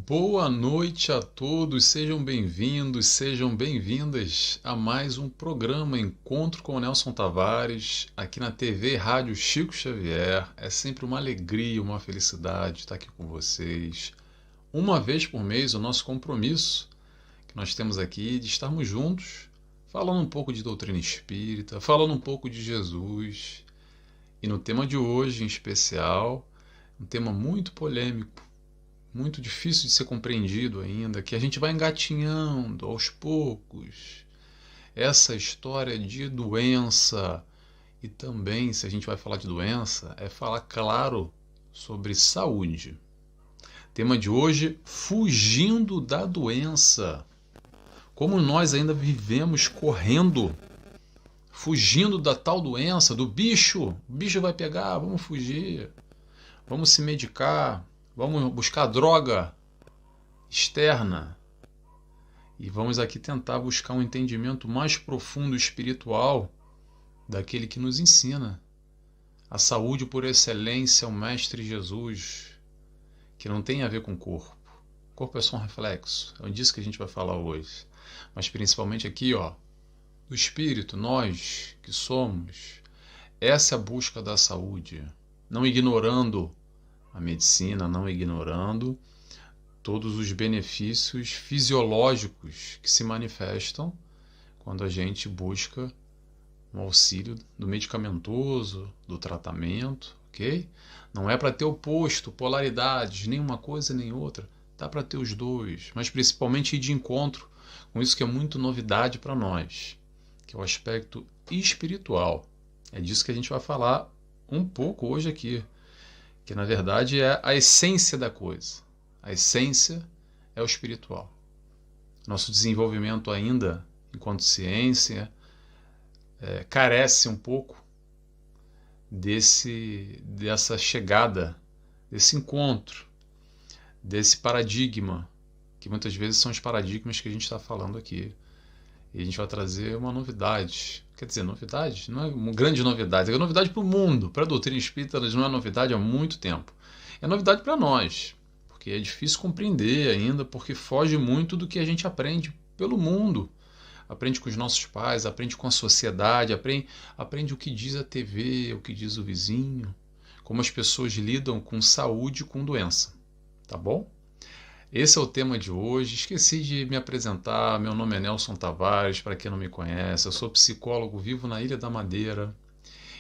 Boa noite a todos, sejam bem-vindos, sejam bem-vindas a mais um programa Encontro com o Nelson Tavares, aqui na TV e Rádio Chico Xavier. É sempre uma alegria, uma felicidade estar aqui com vocês. Uma vez por mês, o nosso compromisso que nós temos aqui de estarmos juntos, falando um pouco de doutrina espírita, falando um pouco de Jesus. E no tema de hoje, em especial, um tema muito polêmico, muito difícil de ser compreendido ainda, que a gente vai engatinhando aos poucos. Essa história de doença, e também, se a gente vai falar de doença, é falar, claro, sobre saúde. Tema de hoje, fugindo da doença. Como nós ainda vivemos correndo, fugindo da tal doença, do bicho. O bicho vai pegar, vamos fugir, vamos se medicar, vamos buscar droga externa e vamos aqui tentar buscar um entendimento mais profundo espiritual daquele que nos ensina. A saúde por excelência, o Mestre Jesus, que não tem a ver com o corpo. O corpo é só um reflexo, é disso que a gente vai falar hoje. Mas principalmente aqui, do espírito, nós que somos, essa é a busca da saúde, não ignorando a medicina, não ignorando todos os benefícios fisiológicos que se manifestam quando a gente busca um auxílio do medicamentoso, do tratamento, ok? Não é para ter oposto, polaridades, nem uma coisa nem outra, dá para ter os dois, mas principalmente ir de encontro com isso que é muito novidade para nós, que é o aspecto espiritual. É disso que a gente vai falar um pouco hoje aqui, que na verdade é a essência da coisa. A essência é o espiritual. Nosso desenvolvimento ainda, enquanto ciência, carece um pouco dessa chegada, desse encontro, desse paradigma, que muitas vezes são os paradigmas que a gente está falando aqui. E a gente vai trazer uma novidade. Quer dizer, novidade? Não é uma grande novidade. É novidade para o mundo. Para a doutrina espírita, ela não é novidade há muito tempo. É novidade para nós, porque é difícil compreender ainda, porque foge muito do que a gente aprende pelo mundo. Aprende com os nossos pais, aprende com a sociedade, aprende o que diz a TV, o que diz o vizinho, como as pessoas lidam com saúde e com doença. Tá bom? Esse é o tema de hoje. Esqueci de me apresentar. Meu nome é Nelson Tavares, para quem não me conhece. Eu sou psicólogo, vivo na Ilha da Madeira.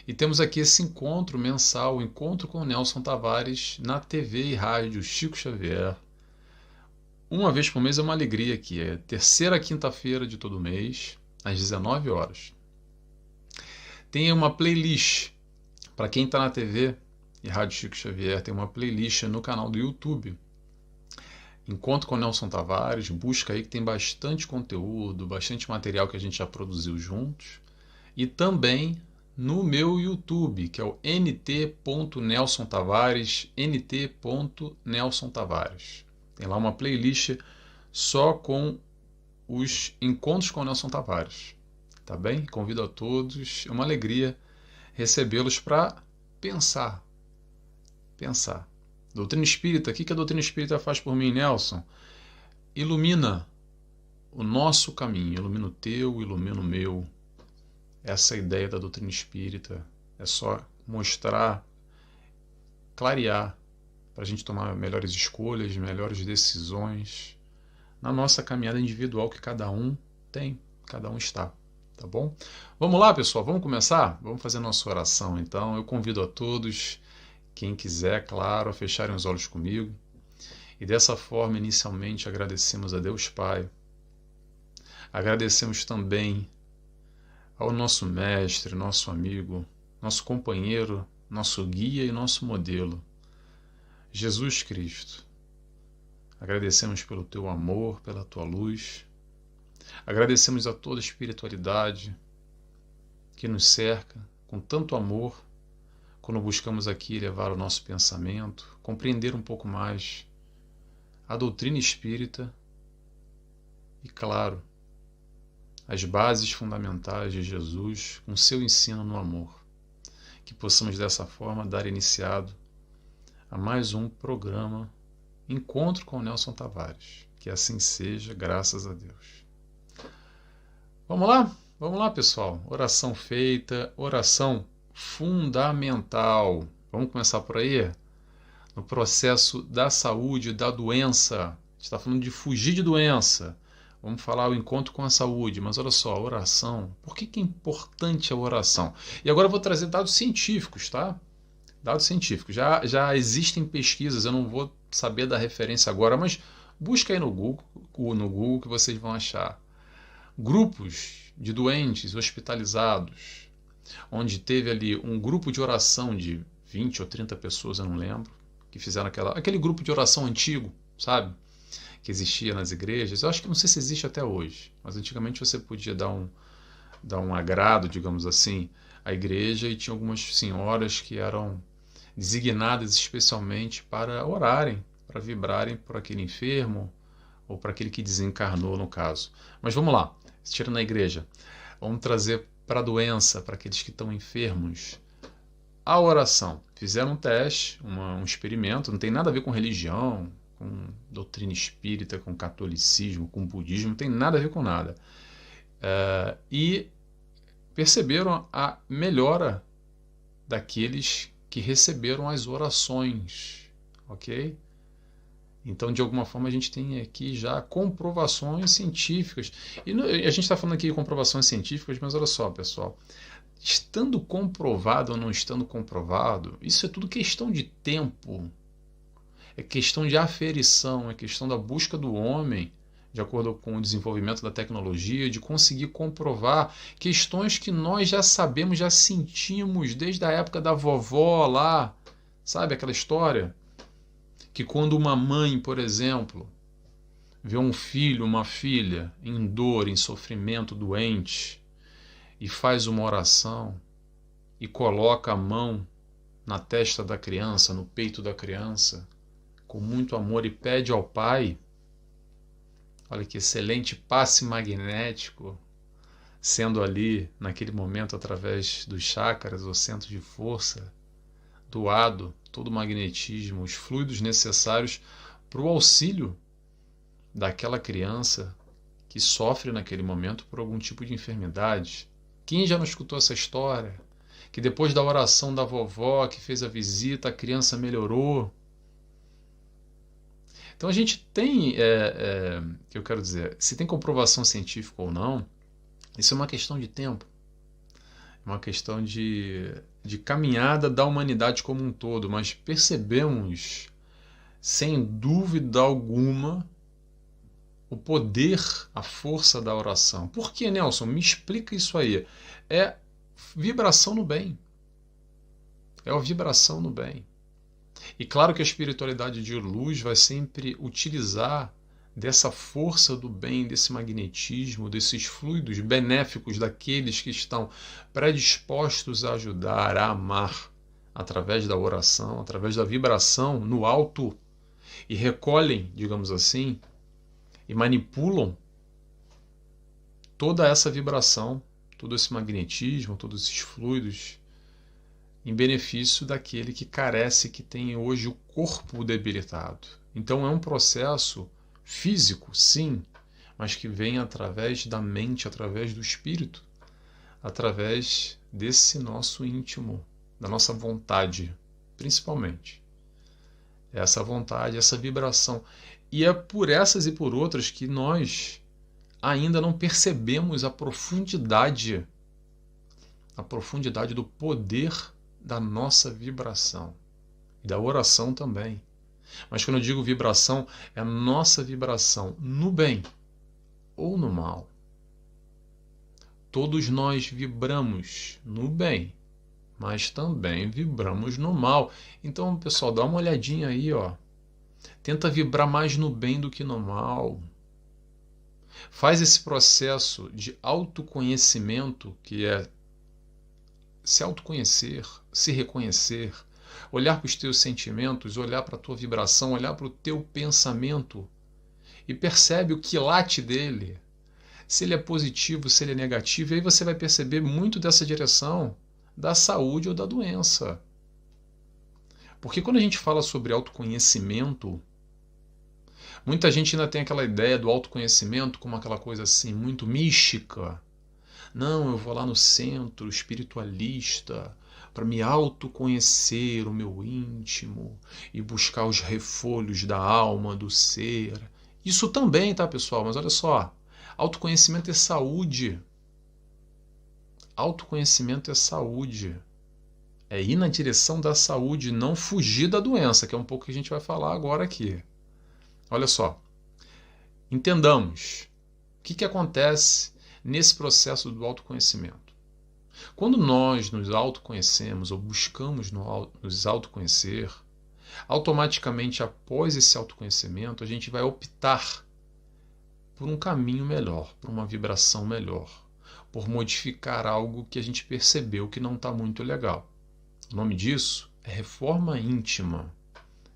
E temos aqui esse encontro mensal, o Encontro com o Nelson Tavares, na TV e rádio Chico Xavier. Uma vez por mês é uma alegria aqui. É terceira quinta-feira de todo mês, às 19 horas. Tem uma playlist. Para quem está na TV e rádio Chico Xavier, tem uma playlist no canal do YouTube. Encontro com o Nelson Tavares, busca aí que tem bastante conteúdo, bastante material que a gente já produziu juntos. E também no meu YouTube, que é o nt.nelsonTavares, nt.nelsonTavares. Tem lá uma playlist só com os encontros com o Nelson Tavares. Tá bem? Convido a todos, é uma alegria recebê-los para pensar. Pensar. Doutrina espírita, o que a doutrina espírita faz por mim, Nelson? Ilumina o nosso caminho, ilumina o teu, ilumina o meu. Essa é a ideia da doutrina espírita. É só mostrar, clarear, para a gente tomar melhores escolhas, melhores decisões na nossa caminhada individual que cada um tem, cada um está. Tá bom? Vamos lá, pessoal, vamos começar? Vamos fazer nossa oração, então. Eu convido a todos, quem quiser, claro, a fecharem os olhos comigo. E dessa forma, inicialmente, agradecemos a Deus Pai. Agradecemos também ao nosso mestre, nosso amigo, nosso companheiro, nosso guia e nosso modelo, Jesus Cristo. Agradecemos pelo teu amor, pela tua luz. Agradecemos a toda a espiritualidade que nos cerca com tanto amor, quando buscamos aqui levar o nosso pensamento, compreender um pouco mais a doutrina espírita e, claro, as bases fundamentais de Jesus com seu ensino no amor. Que possamos dessa forma dar iniciado a mais um programa Encontro com o Nelson Tavares. Que assim seja, graças a Deus. Vamos lá? Vamos lá, pessoal. Oração feita, oração fundamental. Vamos começar por aí? No processo da saúde, da doença. A gente está falando de fugir de doença. Vamos falar o encontro com a saúde, mas olha só, a oração. Por que é importante a oração? E agora eu vou trazer dados científicos, tá? Dados científicos. Já existem pesquisas, eu não vou saber da referência agora, mas busca aí no Google que vocês vão achar. Grupos de doentes hospitalizados, onde teve ali um grupo de oração de 20 ou 30 pessoas, eu não lembro, que fizeram aquele grupo de oração antigo, sabe? Que existia nas igrejas. Eu acho que não sei se existe até hoje, mas antigamente você podia dar um agrado, digamos assim, à igreja e tinha algumas senhoras que eram designadas especialmente para orarem, para vibrarem por aquele enfermo ou para aquele que desencarnou, no caso. Mas vamos lá, tirando na igreja, vamos trazer para a doença, para aqueles que estão enfermos, a oração. Fizeram um teste, um experimento, não tem nada a ver com religião, com doutrina espírita, com catolicismo, com budismo, não tem nada a ver com nada. E perceberam a melhora daqueles que receberam as orações, ok? Então, de alguma forma, a gente tem aqui já comprovações científicas. E a gente está falando aqui de comprovações científicas, mas olha só, pessoal. Estando comprovado ou não estando comprovado, isso é tudo questão de tempo. É questão de aferição, é questão da busca do homem, de acordo com o desenvolvimento da tecnologia, de conseguir comprovar questões que nós já sabemos, já sentimos desde a época da vovó lá, sabe aquela história? Que quando uma mãe, por exemplo, vê um filho, uma filha em dor, em sofrimento, doente, e faz uma oração e coloca a mão na testa da criança, no peito da criança, com muito amor e pede ao Pai, olha que excelente passe magnético, sendo ali, naquele momento, através dos chakras, o centro de força, doado todo o magnetismo, os fluidos necessários para o auxílio daquela criança que sofre naquele momento por algum tipo de enfermidade. Quem já não escutou essa história? Que depois da oração da vovó que fez a visita, a criança melhorou. Então a gente tem, que eu quero dizer, se tem comprovação científica ou não, isso é uma questão de tempo. É uma questão de caminhada da humanidade como um todo, mas percebemos, sem dúvida alguma, o poder, a força da oração. Por que, Nelson? Me explica isso aí. É vibração no bem. É a vibração no bem. E claro que a espiritualidade de luz vai sempre utilizar dessa força do bem, desse magnetismo, desses fluidos benéficos daqueles que estão predispostos a ajudar, a amar, através da oração, através da vibração no alto, e recolhem, digamos assim, e manipulam toda essa vibração, todo esse magnetismo, todos esses fluidos, em benefício daquele que carece, que tem hoje o corpo debilitado. Então é um processo físico, sim, mas que vem através da mente, através do espírito, através desse nosso íntimo, da nossa vontade, principalmente. Essa vontade, essa vibração. E é por essas e por outras que nós ainda não percebemos a profundidade do poder da nossa vibração. E da oração também. Mas quando eu digo vibração, é a nossa vibração no bem ou no mal. Todos nós vibramos no bem, mas também vibramos no mal. Então, pessoal, dá uma olhadinha aí, ó. Tenta vibrar mais no bem do que no mal. Faz esse processo de autoconhecimento, que é se autoconhecer, se reconhecer, olhar para os teus sentimentos, olhar para a tua vibração, olhar para o teu pensamento e percebe o quilate dele, se ele é positivo, se ele é negativo, e aí você vai perceber muito dessa direção da saúde ou da doença. Porque quando a gente fala sobre autoconhecimento, Muita gente ainda tem aquela ideia do autoconhecimento como aquela coisa assim, muito mística. Não, eu vou lá no centro espiritualista para me autoconhecer o meu íntimo e buscar os refolhos da alma, do ser. Isso também, tá, pessoal? Mas olha só, autoconhecimento é saúde. Autoconhecimento é saúde. É ir na direção da saúde, não fugir da doença, que é um pouco que a gente vai falar agora aqui. Olha só, entendamos o que acontece nesse processo do autoconhecimento. Quando nós nos autoconhecemos ou buscamos nos autoconhecer, automaticamente após esse autoconhecimento a gente vai optar por um caminho melhor, por uma vibração melhor, por modificar algo que a gente percebeu que não está muito legal. O nome disso é reforma íntima.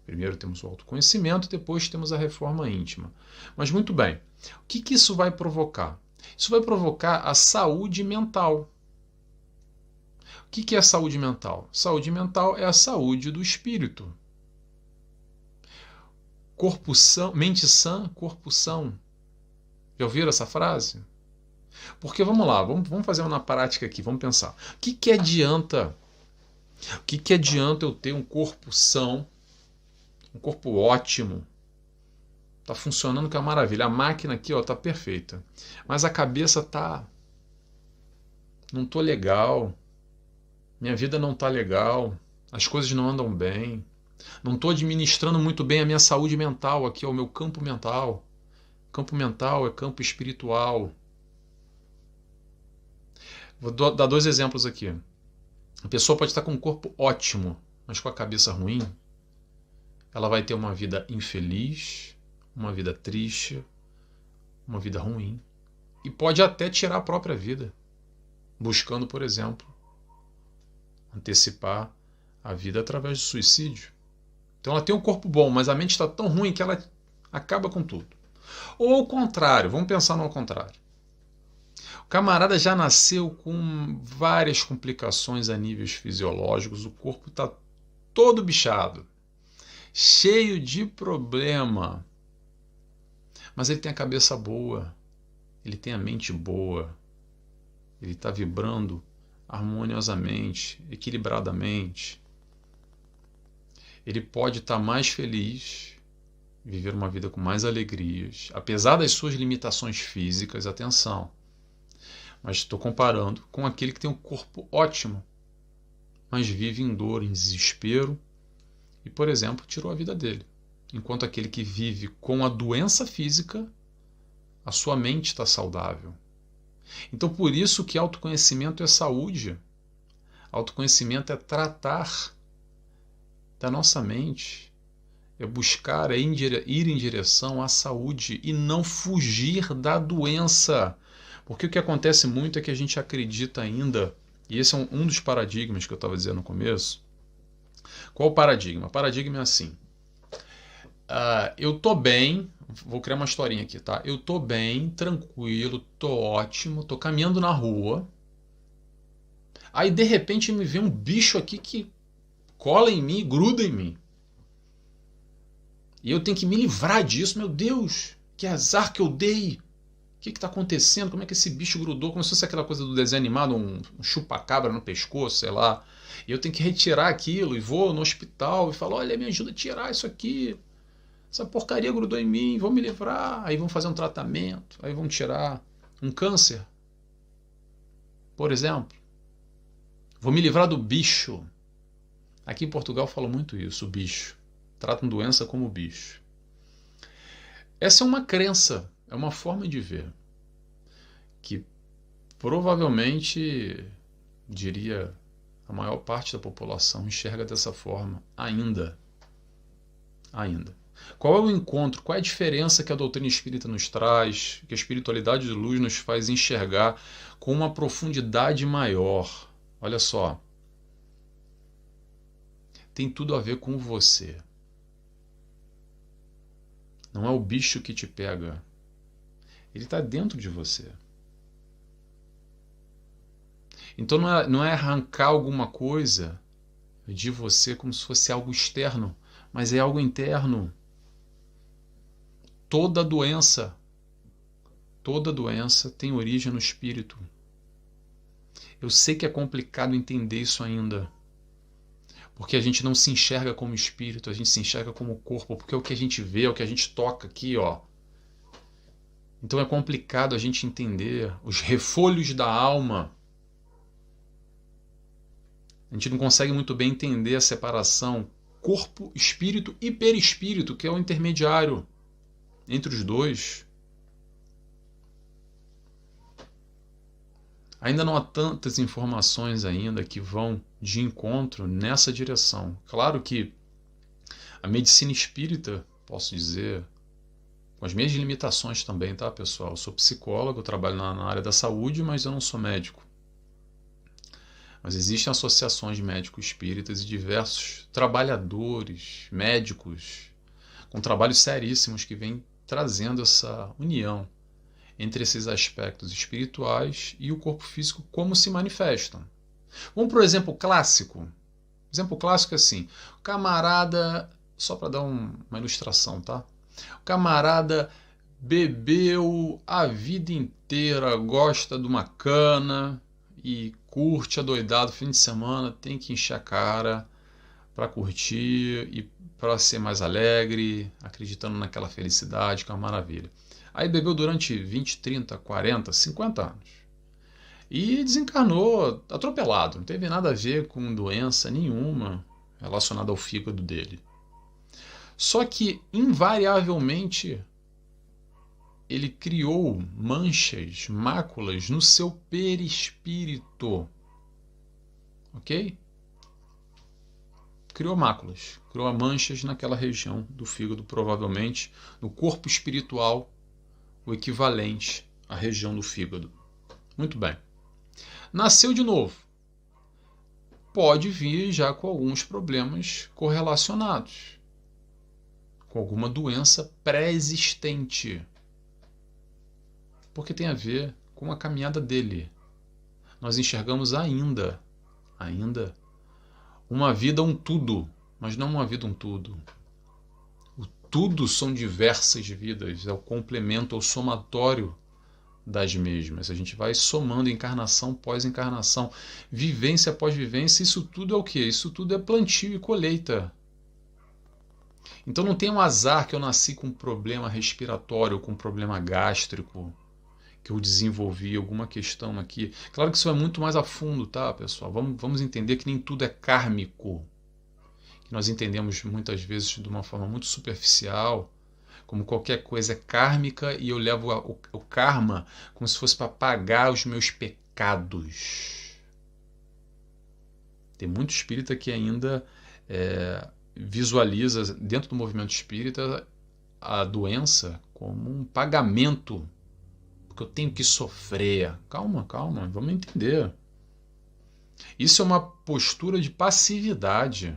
Primeiro temos o autoconhecimento, depois temos a reforma íntima. Mas muito bem, o que isso vai provocar? Isso vai provocar a saúde mental. O que é a saúde mental? Saúde mental é a saúde do espírito. Corpo são, mente sã, corpo são. Já ouviram essa frase? Porque vamos lá, vamos fazer uma prática aqui, vamos pensar. O que adianta? O que adianta eu ter um corpo são, um corpo ótimo? Está funcionando que é uma maravilha. A máquina aqui está perfeita. Mas a cabeça está... Não estou legal. Minha vida não está legal. As coisas não andam bem. Não estou administrando muito bem a minha saúde mental aqui, o meu campo mental. Campo mental é campo espiritual. Vou dar 2 exemplos aqui. A pessoa pode estar com um corpo ótimo, mas com a cabeça ruim. Ela vai ter uma vida infeliz, uma vida triste, uma vida ruim. E pode até tirar a própria vida, buscando, por exemplo, antecipar a vida através do suicídio. Então ela tem um corpo bom, mas a mente está tão ruim que ela acaba com tudo. Ou ao contrário, vamos pensar no ao contrário. O camarada já nasceu com várias complicações a níveis fisiológicos, o corpo está todo bichado, cheio de problema. Mas ele tem a cabeça boa, ele tem a mente boa, ele está vibrando harmoniosamente, equilibradamente. Ele pode estar mais feliz, viver uma vida com mais alegrias, apesar das suas limitações físicas, atenção. Mas estou comparando com aquele que tem um corpo ótimo, mas vive em dor, em desespero e, por exemplo, tirou a vida dele. Enquanto aquele que vive com a doença física, a sua mente está saudável. Então, por isso que autoconhecimento é saúde. Autoconhecimento é tratar da nossa mente, é buscar, ir em direção à saúde e não fugir da doença. Porque o que acontece muito é que a gente acredita ainda, e esse é um dos paradigmas que eu estava dizendo no começo. Qual o paradigma? O paradigma é assim. Eu tô bem, vou criar uma historinha aqui, tá? Eu tô bem, tranquilo, tô ótimo, tô caminhando na rua. Aí de repente me vê um bicho aqui que cola em mim, gruda em mim. E eu tenho que me livrar disso, meu Deus, que azar que eu dei. O que está acontecendo? Como é que esse bicho grudou? Como se fosse aquela coisa do desenho animado, um chupa-cabra no pescoço, sei lá. E eu tenho que retirar aquilo e vou no hospital e falo, olha, me ajuda a tirar isso aqui. Essa porcaria grudou em mim, vão me livrar. Aí vão fazer um tratamento, aí vão tirar um câncer, por exemplo. Vou me livrar do bicho. Aqui em Portugal falam muito isso, o bicho. Tratam doença como bicho. Essa é uma crença, é uma forma de ver, que provavelmente, diria, a maior parte da população enxerga dessa forma ainda. Qual é o encontro, qual é a diferença que a doutrina espírita nos traz, que a espiritualidade de luz nos faz enxergar com uma profundidade maior? Olha só, tem tudo a ver com você. Não é o bicho que te pega. Ele está dentro de você. Então não é arrancar alguma coisa de você como se fosse algo externo, mas é algo interno. Toda doença tem origem no espírito. Eu sei que é complicado entender isso ainda, porque a gente não se enxerga como espírito, a gente se enxerga como corpo, porque é o que a gente vê, é o que a gente toca aqui, ó. Então é complicado a gente entender os refolhos da alma. A gente não consegue muito bem entender a separação corpo, espírito e perispírito, que é o intermediário entre os dois. Ainda não há tantas informações ainda que vão de encontro nessa direção. Claro que a medicina espírita, posso dizer, com as minhas limitações também, tá, pessoal? Eu sou psicólogo, eu trabalho na área da saúde, mas eu não sou médico. Mas existem associações de médicos espíritas e diversos trabalhadores, médicos, com trabalhos seríssimos que vêm trazendo essa união entre esses aspectos espirituais e o corpo físico, como se manifestam. Vamos para o exemplo clássico. O exemplo clássico é assim: o camarada, só para dar uma ilustração, tá? O camarada bebeu a vida inteira, gosta de uma cana e curte adoidado fim de semana, tem que encher a cara para curtir e para ser mais alegre, acreditando naquela felicidade, que é uma maravilha. Aí bebeu durante 20, 30, 40, 50 anos. E desencarnou atropelado, não teve nada a ver com doença nenhuma relacionada ao fígado dele. Só que, invariavelmente, ele criou manchas, máculas no seu perispírito. Ok? Criou máculas, criou manchas naquela região do fígado, provavelmente no corpo espiritual, o equivalente à região do fígado. Muito bem. Nasceu de novo. Pode vir já com alguns problemas correlacionados, com alguma doença pré-existente, porque tem a ver com a caminhada dele. Nós enxergamos ainda uma vida um tudo, mas não uma vida um tudo. O tudo são diversas vidas, é o complemento, é o somatório das mesmas. A gente vai somando encarnação após encarnação, vivência após vivência. Isso tudo é o quê? Isso tudo é plantio e colheita. Então não tem um azar que eu nasci com um problema respiratório, com um problema gástrico, que eu desenvolvi alguma questão aqui. Claro que isso é muito mais a fundo, tá, pessoal? Vamos entender que nem tudo é kármico, que nós entendemos muitas vezes de uma forma muito superficial, como qualquer coisa é kármica e eu levo o karma como se fosse para pagar os meus pecados. Tem muito espírita que ainda visualiza dentro do movimento espírita a doença como um pagamento, porque eu tenho que sofrer. Calma, vamos entender. Isso é uma postura de passividade.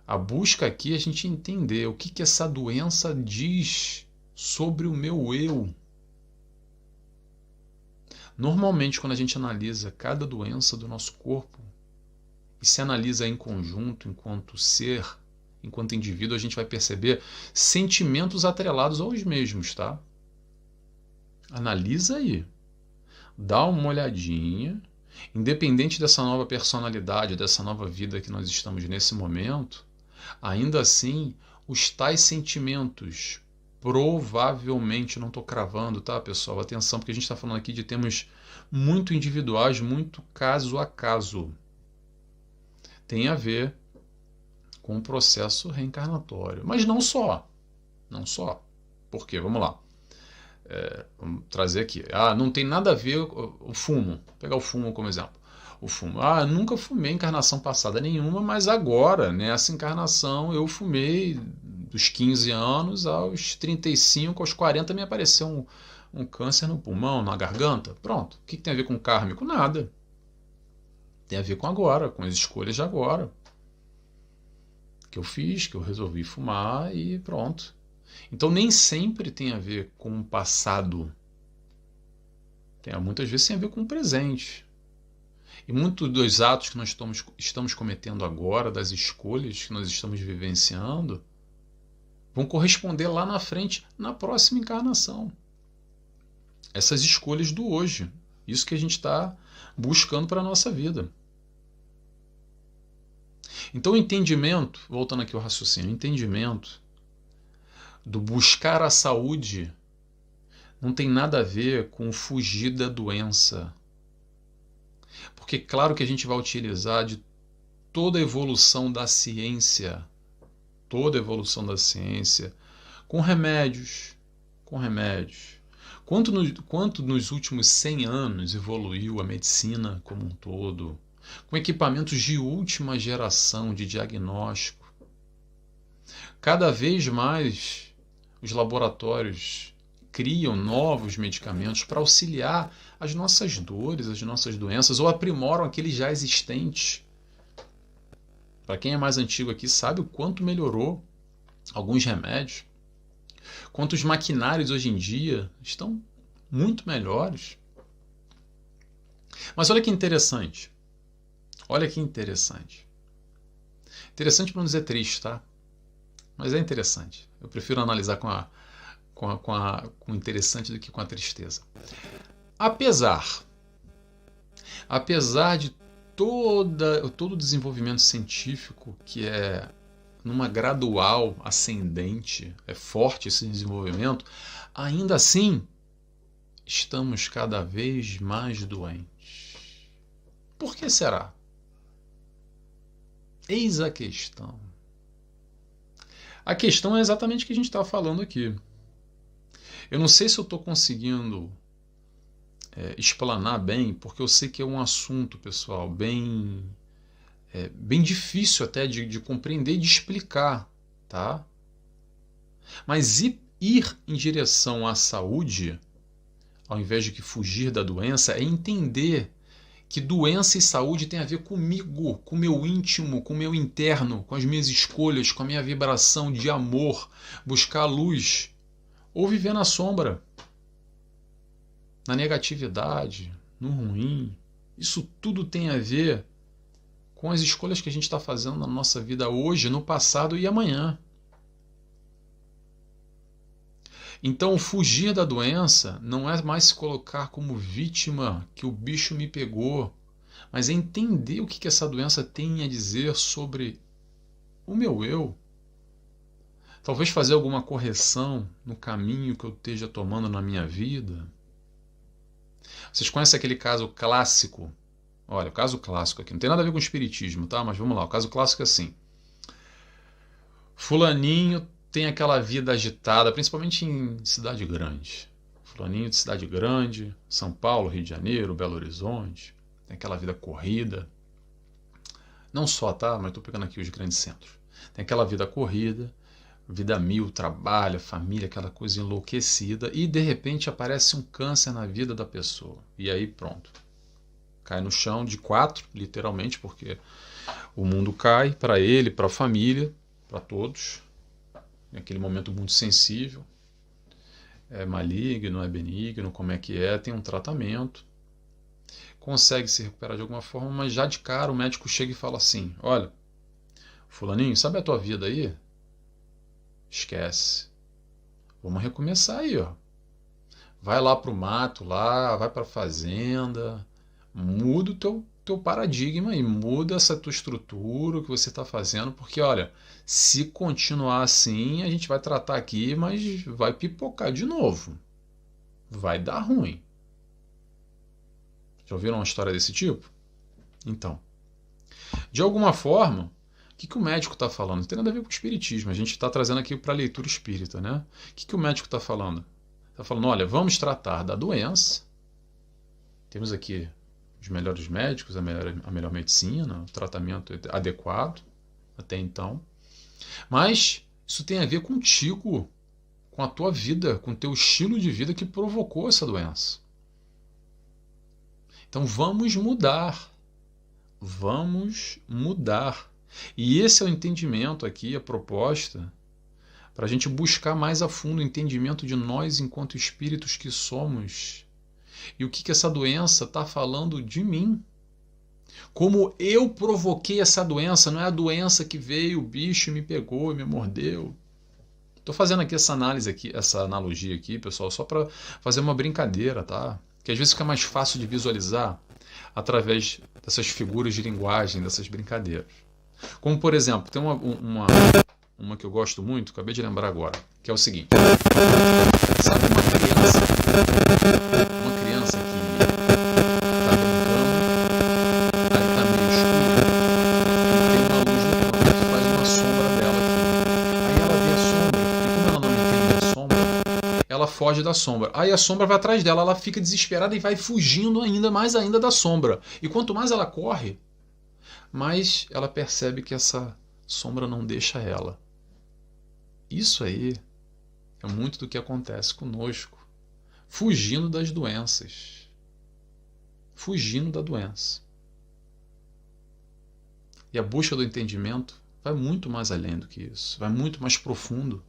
A busca aqui é a gente entender o que essa doença diz sobre o meu eu. Normalmente, quando a gente analisa cada doença do nosso corpo e se analisa em conjunto, enquanto ser, enquanto indivíduo, a gente vai perceber sentimentos atrelados aos mesmos, tá? Analisa aí. Dá uma olhadinha. Independente dessa nova personalidade, dessa nova vida que nós estamos nesse momento, ainda assim, os tais sentimentos, provavelmente, não estou cravando, tá, pessoal? Atenção, porque a gente está falando aqui de temas muito individuais, muito caso a caso. Tem a ver com o processo reencarnatório. Mas não só. Não só. Por quê? Vamos lá. Vamos trazer aqui. Não tem nada a ver o fumo. Vou pegar o fumo como exemplo. O fumo. Nunca fumei encarnação passada nenhuma, mas agora, nessa encarnação, eu fumei dos 15 anos aos 35, aos 40, me apareceu um câncer no pulmão, na garganta. Pronto. O que tem a ver com kármico? Nada. Tem a ver com agora, com as escolhas de agora. Que eu fiz, que eu resolvi fumar e pronto. Então nem sempre tem a ver com o passado. Muitas vezes tem a ver com o presente. E muitos dos atos que nós estamos cometendo agora, das escolhas que nós estamos vivenciando, vão corresponder lá na frente, na próxima encarnação. Essas escolhas do hoje. Isso que a gente está buscando para a nossa vida. Então o entendimento, voltando aqui ao raciocínio, o entendimento do buscar a saúde não tem nada a ver com fugir da doença. Porque claro que a gente vai utilizar de toda a evolução da ciência, com remédios. Quanto nos últimos 100 anos evoluiu a medicina como um todo, com equipamentos de última geração de diagnóstico. Cada vez mais os laboratórios criam novos medicamentos para auxiliar as nossas dores, as nossas doenças, ou aprimoram aqueles já existentes. Para quem é mais antigo aqui sabe o quanto melhorou alguns remédios, quantos maquinários hoje em dia estão muito melhores. Mas olha que interessante. Interessante para não dizer triste, tá? Mas é interessante. Eu prefiro analisar com o interessante do que com a tristeza. Apesar de todo o desenvolvimento científico que é numa gradual ascendente, é forte esse desenvolvimento, ainda assim estamos cada vez mais doentes. Por que será? Eis a questão. A questão é exatamente o que a gente estava falando aqui. Eu não sei se eu estou conseguindo explanar bem, porque eu sei que é um assunto, pessoal, bem difícil até de compreender e de explicar, tá? Mas ir em direção à saúde, ao invés de fugir da doença, é entender que doença e saúde tem a ver comigo, com o meu íntimo, com o meu interno, com as minhas escolhas, com a minha vibração de amor, buscar a luz, ou viver na sombra, na negatividade, no ruim. Isso tudo tem a ver com as escolhas que a gente está fazendo na nossa vida hoje, no passado e amanhã. Então, fugir da doença não é mais se colocar como vítima, que o bicho me pegou, mas é entender o que essa doença tem a dizer sobre o meu eu. Talvez fazer alguma correção no caminho que eu esteja tomando na minha vida. Vocês conhecem aquele caso clássico? Olha, o caso clássico aqui, não tem nada a ver com espiritismo, tá? Mas vamos lá, o caso clássico é assim. Fulaninho tem aquela vida agitada, principalmente em cidade grande. Fulaninho de cidade grande, São Paulo, Rio de Janeiro, Belo Horizonte, tem aquela vida corrida. Não só, tá? Mas estou pegando aqui os grandes centros. Tem aquela vida corrida, vida mil, trabalho, família, aquela coisa enlouquecida, e de repente aparece um câncer na vida da pessoa. E aí pronto. Cai no chão de 4, literalmente, porque o mundo cai para ele, para a família, para todos. Naquele momento muito sensível. É maligno, é benigno, como é que é, tem um tratamento. Consegue se recuperar de alguma forma, mas já de cara o médico chega e fala assim: olha, fulaninho, sabe a tua vida aí? Esquece. Vamos recomeçar aí, ó. Vai lá pro mato, lá, vai pra fazenda, muda o teu paradigma aí, muda essa tua estrutura, o que você está fazendo, porque, olha, se continuar assim, a gente vai tratar aqui, mas vai pipocar de novo. Vai dar ruim. Já ouviram uma história desse tipo? Então, de alguma forma, o que o médico está falando? Não tem nada a ver com o espiritismo, a gente está trazendo aqui para a leitura espírita, né? O que o médico está falando? Está falando, olha, vamos tratar da doença, temos aqui os melhores médicos, a melhor medicina, o tratamento adequado até então, mas isso tem a ver contigo, com a tua vida, com o teu estilo de vida que provocou essa doença. Então vamos mudar. Vamos mudar. E esse é o entendimento aqui, a proposta, para a gente buscar mais a fundo o entendimento de nós enquanto espíritos que somos. E o que essa doença está falando de mim. Como eu provoquei essa doença, não é a doença que veio, o bicho me pegou e me mordeu. Estou fazendo aqui essa análise aqui, essa analogia aqui, pessoal, só para fazer uma brincadeira, tá? Que às vezes fica mais fácil de visualizar através dessas figuras de linguagem, dessas brincadeiras. Como, por exemplo, tem uma que eu gosto muito, acabei de lembrar agora, que é o seguinte. Sabe uma criança que está brincando, aí está meio escuro, e tem uma luz no canto que faz uma sombra dela aqui. Aí ela vê a sombra, e como ela não entende a sombra, ela foge da sombra. Aí a sombra vai atrás dela, ela fica desesperada e vai fugindo ainda da sombra. E quanto mais ela corre, mais ela percebe que essa sombra não deixa ela. Isso aí é muito do que acontece conosco, fugindo das doenças, fugindo da doença. E a busca do entendimento vai muito mais além do que isso, vai muito mais profundo.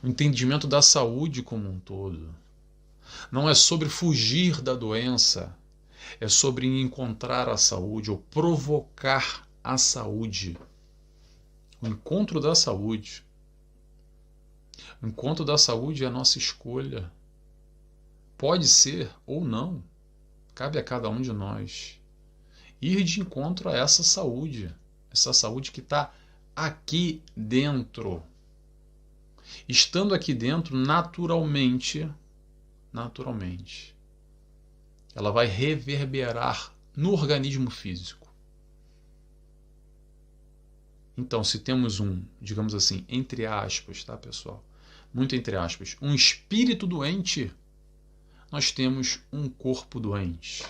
O entendimento da saúde como um todo não é sobre fugir da doença, é sobre encontrar a saúde ou provocar a saúde. O encontro da saúde. O encontro da saúde é a nossa escolha. Pode ser ou não. Cabe a cada um de nós ir de encontro a essa saúde que está aqui dentro. Estando aqui dentro, naturalmente, ela vai reverberar no organismo físico. Então, se temos digamos assim, entre aspas, tá, pessoal? Muito entre aspas, um espírito doente, nós temos um corpo doente.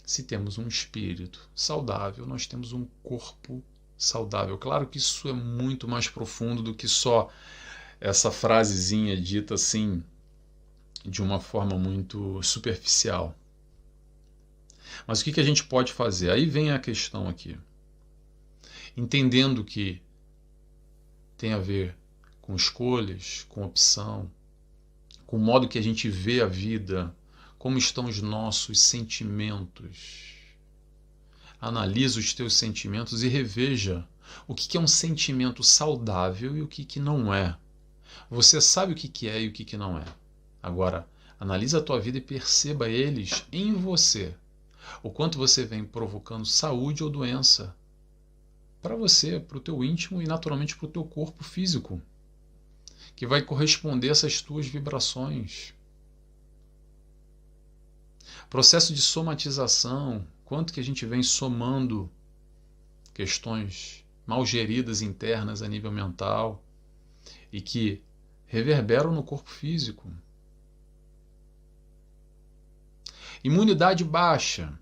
Se temos um espírito saudável, nós temos um corpo saudável. Claro que isso é muito mais profundo do que só essa frasezinha dita assim, de uma forma muito superficial. Mas o que a gente pode fazer? Aí vem a questão aqui. Entendendo que tem a ver com escolhas, com opção, com o modo que a gente vê a vida, como estão os nossos sentimentos. Analisa os teus sentimentos e reveja o que é um sentimento saudável e o que não é. Você sabe o que é e o que não é. Agora, analisa a tua vida e perceba eles em você. O quanto você vem provocando saúde ou doença para você, para o teu íntimo e naturalmente para o teu corpo físico, que vai corresponder a essas tuas vibrações. Processo de somatização, quanto que a gente vem somando questões mal geridas internas a nível mental e que reverberam no corpo físico. Imunidade baixa.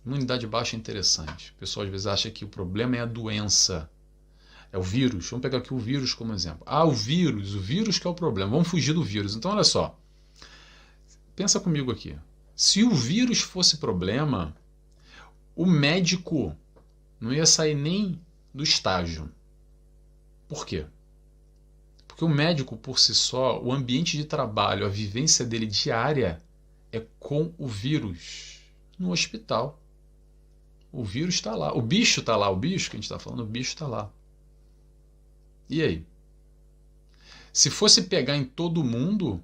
Imunidade baixa é interessante. O pessoal às vezes acha que o problema é a doença. É o vírus. Vamos pegar aqui o vírus como exemplo. Ah, o vírus que é o problema. Vamos fugir do vírus. Então, olha só. Pensa comigo aqui. Se o vírus fosse problema, o médico não ia sair nem do estágio. Por quê? Porque o médico, por si só, o ambiente de trabalho, a vivência dele diária é com o vírus no hospital. O vírus está lá. O bicho está lá. O bicho que a gente está falando, o bicho está lá. E aí? Se fosse pegar em todo mundo,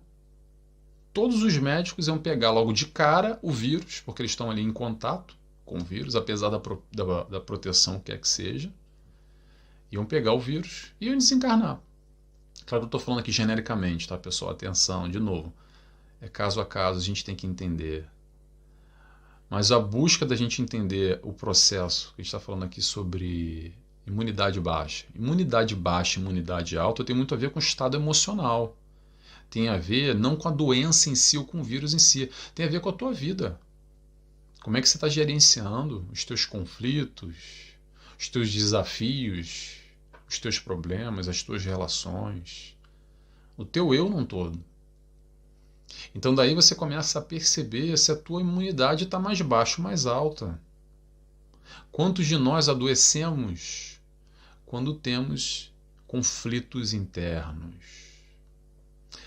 todos os médicos iam pegar logo de cara o vírus, porque eles estão ali em contato com o vírus, apesar da proteção que é que seja. Iam pegar o vírus e iam desencarnar. Claro que eu estou falando aqui genericamente, tá, pessoal? Atenção, de novo. É caso a caso, a gente tem que entender. Mas a busca da gente entender o processo, que a gente está falando aqui sobre imunidade baixa. Imunidade baixa e imunidade alta tem muito a ver com o estado emocional. Tem a ver não com a doença em si ou com o vírus em si. Tem a ver com a tua vida. Como é que você está gerenciando os teus conflitos, os teus desafios, os teus problemas, as tuas relações, o teu eu num todo. Então daí você começa a perceber se a tua imunidade está mais baixa ou mais alta. Quantos de nós adoecemos quando temos conflitos internos?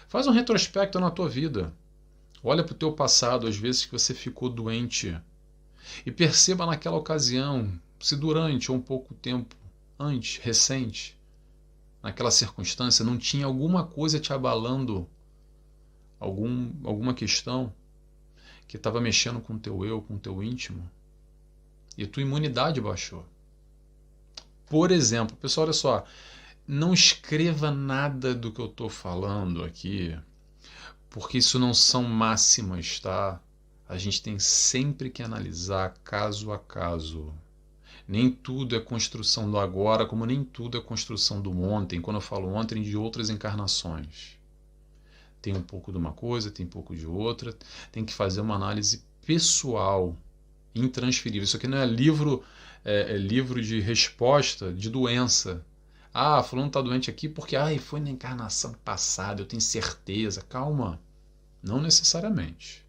Faz um retrospecto na tua vida. Olha para o teu passado, às vezes que você ficou doente, e perceba naquela ocasião, se durante ou um pouco tempo antes, recente, naquela circunstância, não tinha alguma coisa te abalando, alguma questão que estava mexendo com o teu eu, com o teu íntimo, e tua imunidade baixou. Por exemplo, pessoal, olha só, não escreva nada do que eu estou falando aqui, porque isso não são máximas, tá? A gente tem sempre que analisar caso a caso. Nem tudo é construção do agora, como nem tudo é construção do ontem. Quando eu falo ontem, de outras encarnações. Tem um pouco de uma coisa, tem um pouco de outra. Tem que fazer uma análise pessoal, intransferível. Isso aqui não é livro, é livro de resposta de doença. Ah, fulano está doente aqui porque foi na encarnação passada, eu tenho certeza. Calma, não necessariamente.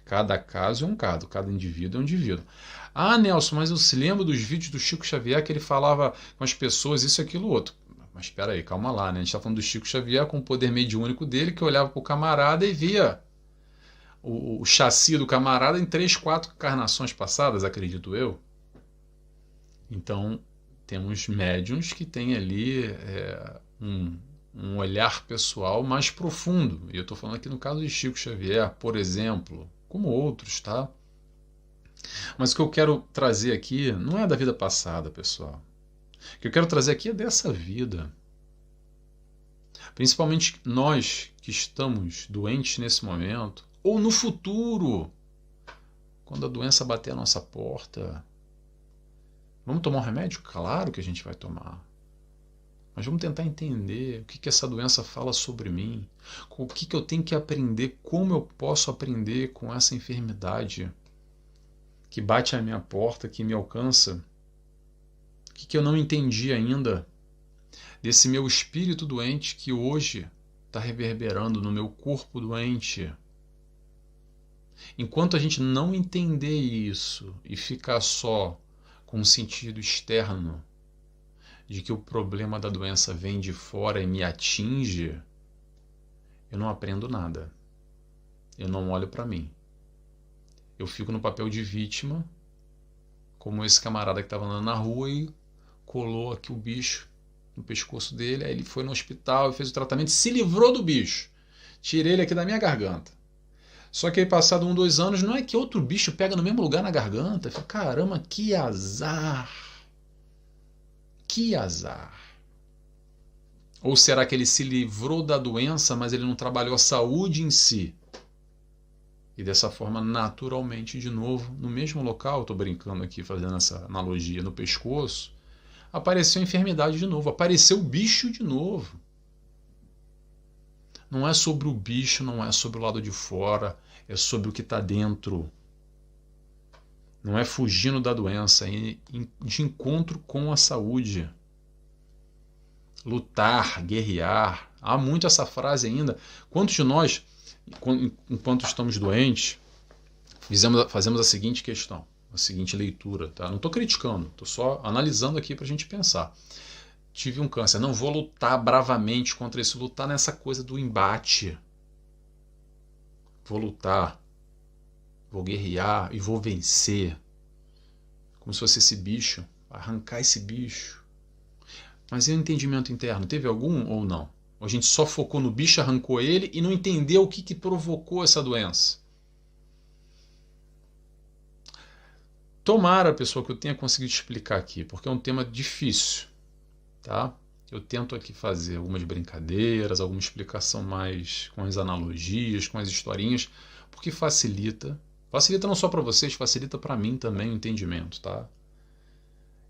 Cada caso é um caso, cada indivíduo é um indivíduo. Ah, Nelson, mas eu se lembro dos vídeos do Chico Xavier que ele falava com as pessoas isso, aquilo, outro. Mas espera aí, calma lá, né? A gente está falando do Chico Xavier com o poder mediúnico dele, que olhava para o camarada e via o chassi do camarada em 3, 4 encarnações passadas, acredito eu. Então, temos médiuns que têm ali um olhar pessoal mais profundo. E eu estou falando aqui no caso de Chico Xavier, por exemplo, como outros, tá? Mas o que eu quero trazer aqui não é da vida passada, pessoal. O que eu quero trazer aqui é dessa vida. Principalmente nós que estamos doentes nesse momento, ou no futuro, quando a doença bater a nossa porta. Vamos tomar um remédio? Claro que a gente vai tomar. Mas vamos tentar entender o que essa doença fala sobre mim, o que eu tenho que aprender, como eu posso aprender com essa enfermidade que bate à minha porta, que me alcança, o que eu não entendi ainda desse meu espírito doente que hoje está reverberando no meu corpo doente. Enquanto a gente não entender isso e ficar só com um sentido externo de que o problema da doença vem de fora e me atinge, eu não aprendo nada. Eu não olho para mim. Eu fico no papel de vítima, como esse camarada que estava andando na rua e colou aqui o bicho no pescoço dele, aí ele foi no hospital e fez o tratamento, se livrou do bicho. Tirei ele aqui da minha garganta. Só que aí passado 1, 2 anos, não é que outro bicho pega no mesmo lugar na garganta? Eu falei, caramba, que azar. Que azar. Ou será que ele se livrou da doença, mas ele não trabalhou a saúde em si? E dessa forma, naturalmente, de novo, no mesmo local, estou brincando aqui, fazendo essa analogia, no pescoço, apareceu a enfermidade de novo, apareceu o bicho de novo. Não é sobre o bicho, não é sobre o lado de fora, é sobre o que está dentro. Não é fugindo da doença, é de encontro com a saúde. Lutar, guerrear. Há muito essa frase ainda. Quantos de nós, enquanto estamos doentes, fazemos a seguinte questão, a seguinte leitura, tá? Não estou criticando, estou só analisando aqui para a gente pensar. Tive um câncer, não vou lutar bravamente contra isso, lutar nessa coisa do embate. Vou lutar, vou guerrear e vou vencer. Como se fosse esse bicho, arrancar esse bicho. Mas e o entendimento interno? Teve algum ou não? Ou a gente só focou no bicho, arrancou ele e não entendeu o que provocou essa doença? Tomara, pessoal, que eu tenha conseguido explicar aqui, porque é um tema difícil, tá? Eu tento aqui fazer algumas brincadeiras, alguma explicação mais com as analogias, com as historinhas, porque facilita. Facilita não só para vocês, facilita para mim também o entendimento, tá?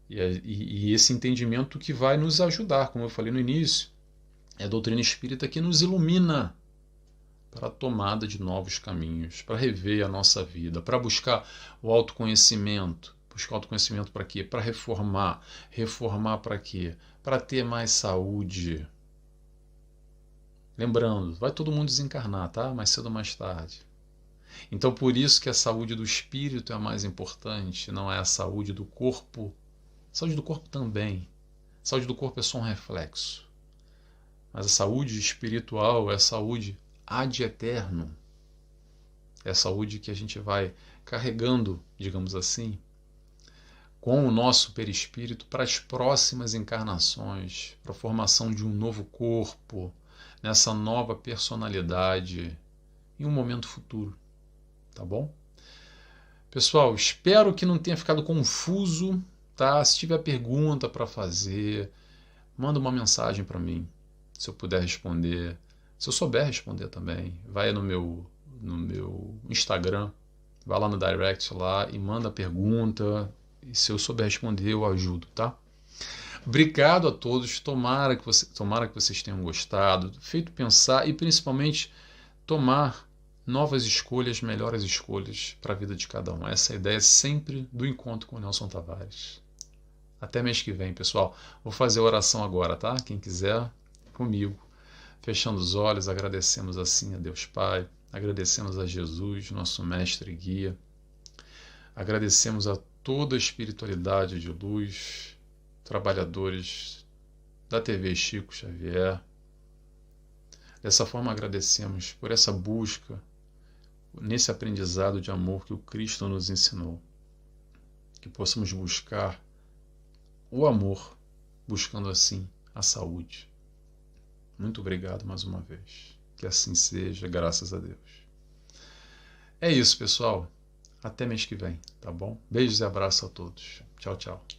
E esse entendimento que vai nos ajudar, como eu falei no início, é a doutrina espírita que nos ilumina para a tomada de novos caminhos, para rever a nossa vida, para buscar o autoconhecimento. Buscar autoconhecimento para quê? Para reformar. Reformar para quê? Para ter mais saúde. Lembrando, vai todo mundo desencarnar, tá? Mais cedo ou mais tarde. Então por isso que a saúde do espírito é a mais importante, não é a saúde do corpo. A saúde do corpo também. A saúde do corpo é só um reflexo. Mas a saúde espiritual é a saúde ad eterno. É a saúde que a gente vai carregando, digamos assim, com o nosso perispírito para as próximas encarnações, para a formação de um novo corpo, nessa nova personalidade, em um momento futuro, tá bom? Pessoal, espero que não tenha ficado confuso, tá? Se tiver pergunta para fazer, manda uma mensagem para mim, se eu puder responder. Se eu souber responder também, vai no meu Instagram, vai lá no direct lá e manda a pergunta. E se eu souber responder, eu ajudo, tá? Obrigado a todos. Tomara que vocês tenham gostado, feito pensar e principalmente tomar novas escolhas, melhores escolhas para a vida de cada um. Essa é a ideia sempre do encontro com o Nelson Tavares. Até mês que vem, pessoal. Vou fazer a oração agora, tá? Quem quiser, comigo. Fechando os olhos, agradecemos assim a Deus Pai, agradecemos a Jesus, nosso mestre e guia. Agradecemos a toda a espiritualidade de luz, trabalhadores da TV Chico Xavier. Dessa forma agradecemos por essa busca, nesse aprendizado de amor que o Cristo nos ensinou. Que possamos buscar o amor, buscando assim a saúde. Muito obrigado mais uma vez. Que assim seja, graças a Deus. É isso, pessoal. Até mês que vem, tá bom? Beijos e abraços a todos. Tchau, tchau.